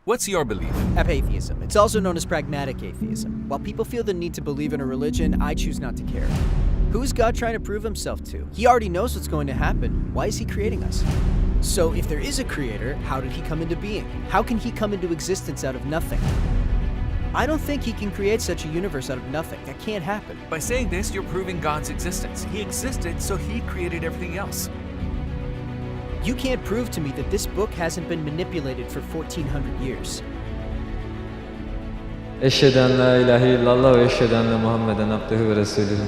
What's your belief? Atheism. It's also known as pragmatic atheism. While people feel the need to believe in a religion, I choose not to care. Who is God trying to prove himself to? He already knows what's going to happen. Why is he creating us? So if there is a creator, how did he come into being? How can he come into existence out of nothing? I don't think he can create such a universe out of nothing. That can't happen. By saying this, you're proving God's existence. He existed, so he created everything else. You can't prove to me that this book hasn't been manipulated for 1400 years. Eşhedü en la ilahe illallah ve eşhedü enne Muhammeden abdühü ve resulühü.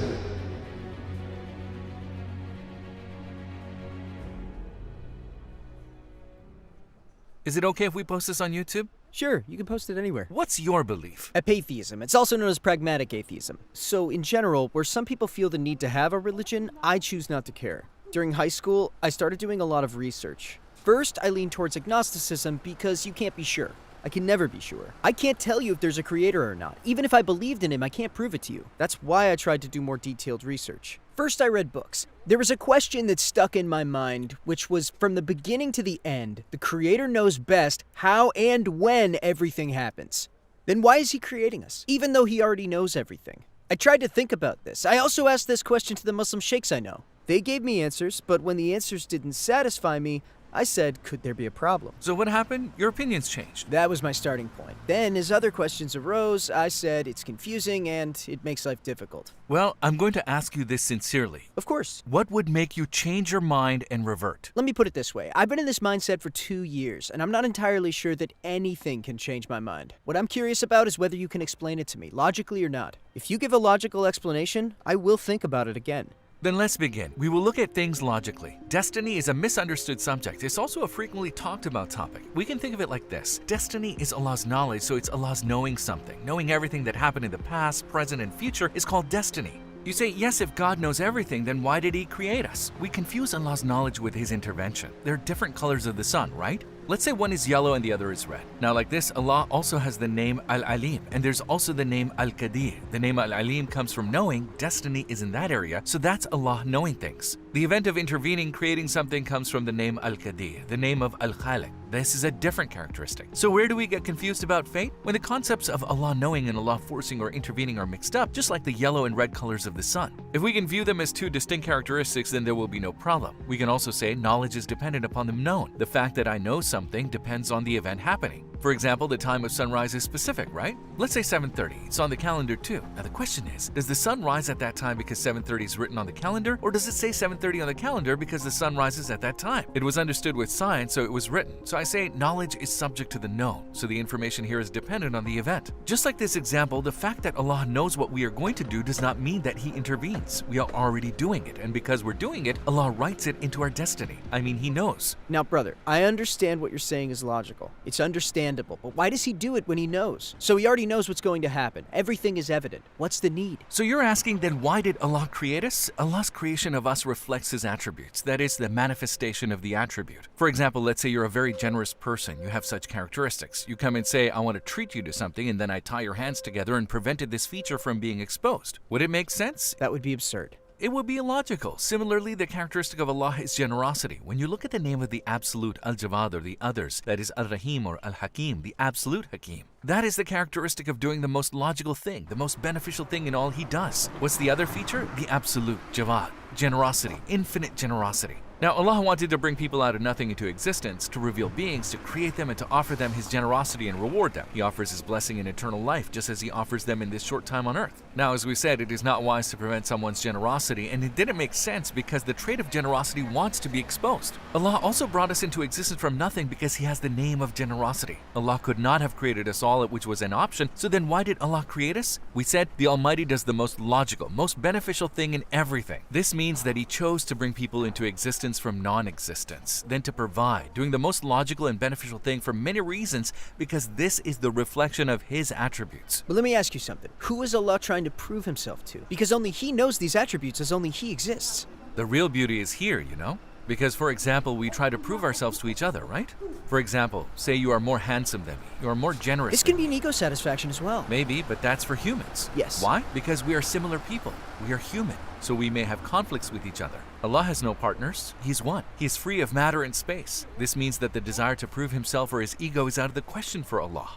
Is it okay if we post this on YouTube? Sure, you can post it anywhere. What's your belief? Atheism. It's also known as pragmatic atheism. So in general, where some people feel the need to have a religion, I choose not to care. During high school, I started doing a lot of research. First, I leaned towards agnosticism because you can't be sure. I can never be sure. I can't tell you if there's a creator or not. Even if I believed in him, I can't prove it to you. That's why I tried to do more detailed research. First, I read books. There was a question that stuck in my mind, which was from the beginning to the end, the creator knows best how and when everything happens. Then why is he creating us, even though he already knows everything? I tried to think about this. I also asked this question to the Muslim sheikhs I know. They gave me answers, but when the answers didn't satisfy me, I said, could there be a problem? So what happened? Your opinions changed. That was my starting point. Then, as other questions arose, I said it's confusing and it makes life difficult. Well, I'm going to ask you this sincerely. Of course. What would make you change your mind and revert? Let me put it this way. I've been in this mindset for 2 years, and I'm not entirely sure that anything can change my mind. What I'm curious about is whether you can explain it to me, logically or not. If you give a logical explanation, I will think about it again. Then let's begin. We will look at things logically. Destiny is a misunderstood subject. It's also a frequently talked about topic. We can think of it like this. Destiny is Allah's knowledge, so it's Allah's knowing something. Knowing everything that happened in the past, present, and future is called destiny. You say, yes, if God knows everything, then why did he create us? We confuse Allah's knowledge with his intervention. There are different colors of the sun, right? Let's say one is yellow and the other is red. Now like this, Allah also has the name Al-Alim, and there's also the name Al-Qadir. The name Al-Alim comes from knowing, destiny is in that area, so that's Allah knowing things. The event of intervening, creating something comes from the name Al-Qadir, the name of Al-Khaliq. This is a different characteristic. So where do we get confused about fate? When the concepts of Allah knowing and Allah forcing or intervening are mixed up, just like the yellow and red colors of the sun. If we can view them as two distinct characteristics, then there will be no problem. We can also say knowledge is dependent upon the known. The fact that I know something depends on the event happening. For example, the time of sunrise is specific, right? Let's say 7:30. It's on the calendar too. Now the question is, does the sun rise at that time because 7:30 is written on the calendar, or does it say 7:30 on the calendar because the sun rises at that time? It was understood with science, so it was written. So I say knowledge is subject to the known, so the information here is dependent on the event. Just like this example, the fact that Allah knows what we are going to do does not mean that he intervenes. We are already doing it, and because we're doing it, Allah writes it into our destiny. I mean, he knows. Now, brother, I understand what you're saying is logical. It's understandable, but why does he do it when he knows? So he already knows what's going to happen. Everything is evident. What's the need? So you're asking then why did Allah create us? Allah's creation of us reflects his attributes. That is the manifestation of the attribute. For example, let's say you're a very generous person. You have such characteristics. You come and say, I want to treat you to something, and then I tie your hands together and prevented this feature from being exposed. Would it make sense? That would be absurd. It would be illogical. Similarly, the characteristic of Allah is generosity. When you look at the name of the Absolute, Al-Jawad, or the others, that is Al-Rahim or Al-Hakim, the Absolute Hakim, that is the characteristic of doing the most logical thing, the most beneficial thing in all he does. What's the other feature? The Absolute, Jawad, generosity, infinite generosity. Now, Allah wanted to bring people out of nothing into existence, to reveal beings, to create them, and to offer them his generosity and reward them. He offers his blessing in eternal life, just as he offers them in this short time on earth. Now, as we said, it is not wise to prevent someone's generosity, and it didn't make sense because the trait of generosity wants to be exposed. Allah also brought us into existence from nothing because he has the name of generosity. Allah could not have created us all, which was an option, so then why did Allah create us? We said the Almighty does the most logical, most beneficial thing in everything. This means that he chose to bring people into existence from non-existence, then to provide, doing the most logical and beneficial thing for many reasons because this is the reflection of his attributes. But let me ask you something. Who is Allah trying to prove himself to? Because only he knows these attributes as only he exists. The real beauty is here, you know? Because, for example, we try to prove ourselves to each other, right? For example, say you are more handsome than me, you are more generous This than can be me. an ego satisfaction as well. Maybe, but that's for humans. Yes. Why? Because we are similar people. We are human, so we may have conflicts with each other. Allah has no partners. He's one. He is free of matter and space. This means that the desire to prove himself or his ego is out of the question for Allah.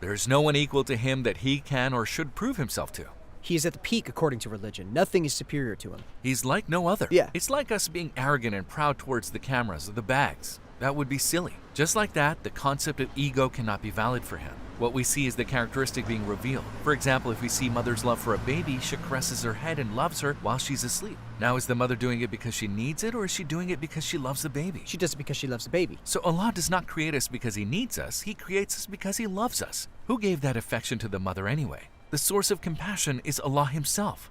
There is no one equal to him that he can or should prove himself to. He is at the peak according to religion. Nothing is superior to him. He's like no other. Yeah. It's like us being arrogant and proud towards the cameras or the bags. That would be silly. Just like that, the concept of ego cannot be valid for him. What we see is the characteristic being revealed. For example, if we see mother's love for a baby, she caresses her head and loves her while she's asleep. Now, is the mother doing it because she needs it, or is she doing it because she loves the baby? She does it because she loves the baby. So Allah does not create us because He needs us. He creates us because He loves us. Who gave that affection to the mother anyway? The source of compassion is Allah Himself.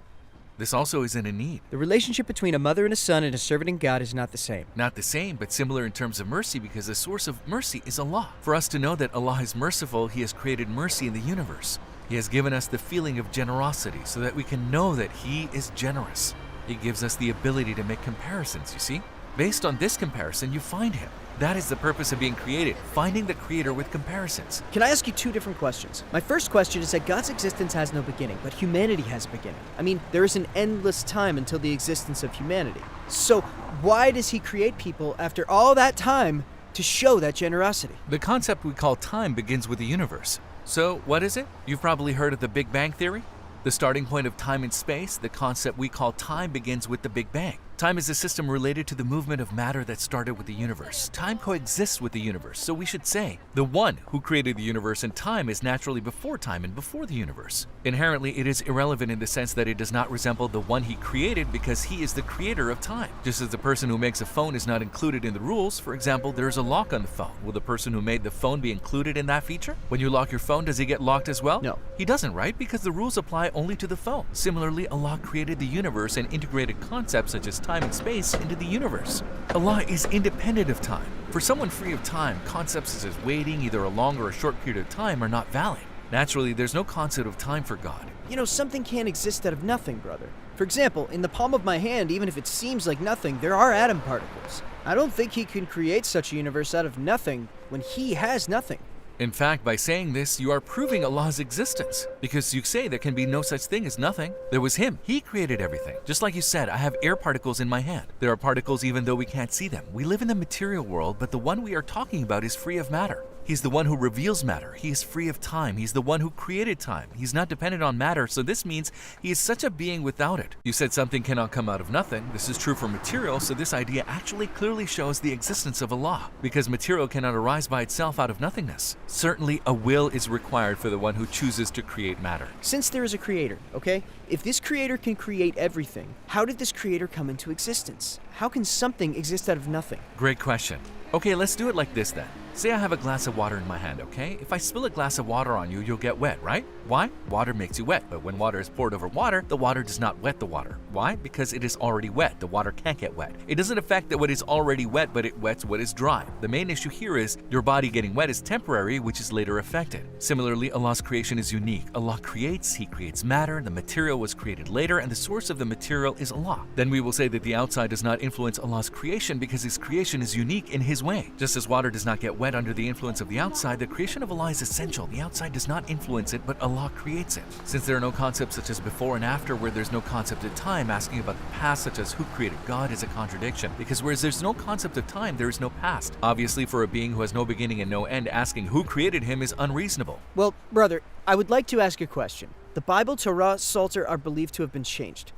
This also isn't a need. The relationship between a mother and a son and a servant in God is not the same. Not the same, but similar in terms of mercy, because the source of mercy is Allah. For us to know that Allah is merciful, He has created mercy in the universe. He has given us the feeling of generosity so that we can know that He is generous. He gives us the ability to make comparisons, you see? Based on this comparison, you find Him. That is the purpose of being created, finding the Creator with comparisons. Can I ask you two different questions? My first question is that God's existence has no beginning, but humanity has a beginning. I mean, there is an endless time until the existence of humanity. So why does He create people after all that time to show that generosity? The concept we call time begins with the universe. So, what is it? You've probably heard of the Big Bang Theory? The starting point of time and space, the concept we call time begins with the Big Bang. Time is a system related to the movement of matter that started with the universe. Time coexists with the universe, so we should say the one who created the universe and time is naturally before time and before the universe. Inherently, it is irrelevant in the sense that it does not resemble the one He created because He is the creator of time. Just as the person who makes a phone is not included in the rules, for example, there is a lock on the phone. Will the person who made the phone be included in that feature? When you lock your phone, does it get locked as well? No. He doesn't, right? Because the rules apply only to the phone. Similarly, Allah created the universe and integrated concepts such as time and space into the universe. Allah is independent of time. For someone free of time, concepts such as waiting, either a long or a short period of time, are not valid. Naturally, there's no concept of time for God. You know, something can't exist out of nothing, brother. For example, in the palm of my hand, even if it seems like nothing, there are atom particles. I don't think He can create such a universe out of nothing when He has nothing. In fact, by saying this, you are proving Allah's existence, because you say there can be no such thing as nothing. There was Him. He created everything. Just like you said, I have air particles in my hand. There are particles even though we can't see them. We live in the material world, but the one we are talking about is free of matter. He's the one who reveals matter. He is free of time. He's the one who created time. He's not dependent on matter, so this means He is such a being without it. You said something cannot come out of nothing. This is true for material, so this idea actually clearly shows the existence of Allah, because material cannot arise by itself out of nothingness. Certainly, a will is required for the one who chooses to create matter. Since there is a creator, okay? If this creator can create everything, how did this creator come into existence? How can something exist out of nothing? Great question. Okay, let's do it like this then. Say I have a glass of water in my hand, okay? If I spill a glass of water on you, you'll get wet, right? Why? Water makes you wet, but when water is poured over water, the water does not wet the water. Why? Because it is already wet. The water can't get wet. It doesn't affect that what is already wet, but it wets what is dry. The main issue here is your body getting wet is temporary, which is later affected. Similarly, Allah's creation is unique. Allah creates, He creates matter, the material was created later, and the source of the material is Allah. Then we will say that the outside does not influence Allah's creation because His creation is unique in His way. Just as water does not get wet under the influence of the outside, the creation of Allah is essential. The outside does not influence it, but Allah creates it. Since there are no concepts such as before and after, where there's no concept of time, asking about the past such as who created God is a contradiction, because whereas there's no concept of time, there is no past. Obviously, for a being who has no beginning and no end, asking who created him is unreasonable. Well, brother, I would like to ask you a question. The Bible, Torah, Psalter are believed to have been changed.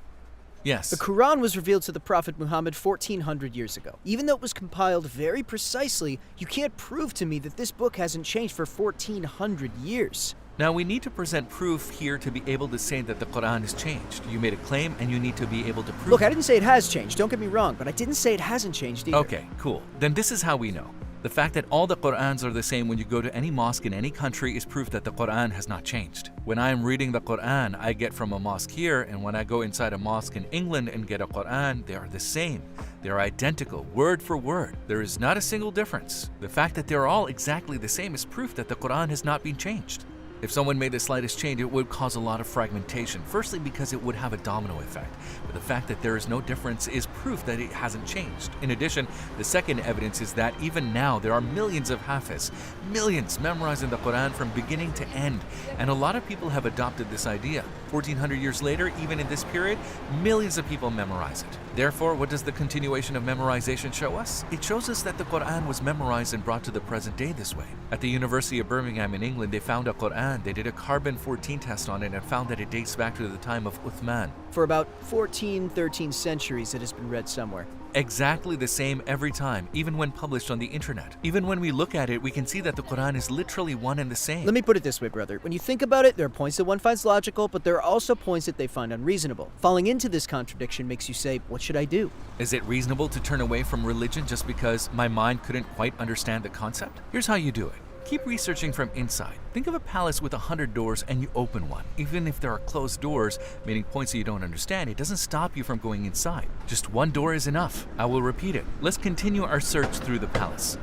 Yes. The Quran was revealed to the Prophet Muhammad 1400 years ago. Even though it was compiled very precisely, you can't prove to me that this book hasn't changed for 1400 years. Now we need to present proof here to be able to say that the Quran has changed. You made a claim and you need to be able to prove Look, it. I didn't say it has changed, don't get me wrong, but I didn't say it hasn't changed either. Okay, cool. Then this is how we know. The fact that all the Qur'ans are the same when you go to any mosque in any country is proof that the Qur'an has not changed. When I am reading the Qur'an I get from a mosque here, and when I go inside a mosque in England and get a Qur'an, they are the same. They are identical, word for word. There is not a single difference. The fact that they're all exactly the same is proof that the Qur'an has not been changed. If someone made the slightest change, it would cause a lot of fragmentation. Firstly, because it would have a domino effect. But the fact that there is no difference is proof that it hasn't changed. In addition, the second evidence is that even now there are millions of Hafiz, millions memorizing the Quran from beginning to end. And a lot of people have adopted this idea. 1400 years later, even in this period, millions of people memorize it. Therefore, what does the continuation of memorization show us? It shows us that the Quran was memorized and brought to the present day this way. At the University of Birmingham in England, they found a Quran. They did a carbon-14 test on it and found that it dates back to the time of Uthman. For about 13 centuries, it has been read somewhere. Exactly the same every time, even when published on the internet. Even when we look at it, we can see that the Quran is literally one and the same. Let me put it this way, brother. When you think about it, there are points that one finds logical, but there are also points that they find unreasonable. Falling into this contradiction makes you say, what should I do? Is it reasonable to turn away from religion just because my mind couldn't quite understand the concept? Here's how you do it. Keep researching from inside. Think of a palace with 100 doors and you open one. Even if there are closed doors, meaning points that you don't understand, it doesn't stop you from going inside. Just one door is enough. I will repeat it. Let's continue our search through the palace.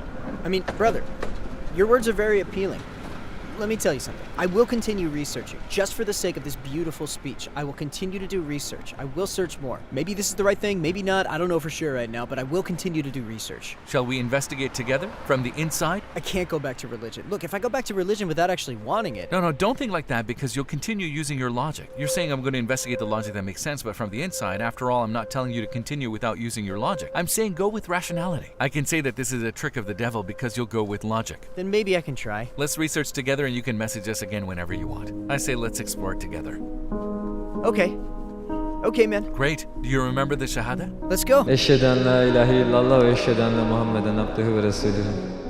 I mean, brother, your words are very appealing. Let me tell you something. I will continue researching, just for the sake of this beautiful speech. I will continue to do research. I will search more. Maybe this is the right thing, maybe not. I don't know for sure right now, but I will continue to do research. Shall we investigate together from the inside? I can't go back to religion. Look, if I go back to religion without actually wanting it... No, don't think like that because you'll continue using your logic. You're saying I'm going to investigate the logic that makes sense, but from the inside, after all, I'm not telling you to continue without using your logic. I'm saying go with rationality. I can say that this is a trick of the devil because you'll go with logic. Then maybe I can try. Let's research together and you can message us again whenever you want. I say let's explore it together. Okay. Okay, man. Great. Do you remember the Shahada? Let's go. Eşhedü en la ilahe illallah ve eşhedü enne Muhammeden abduhu ve resulühü.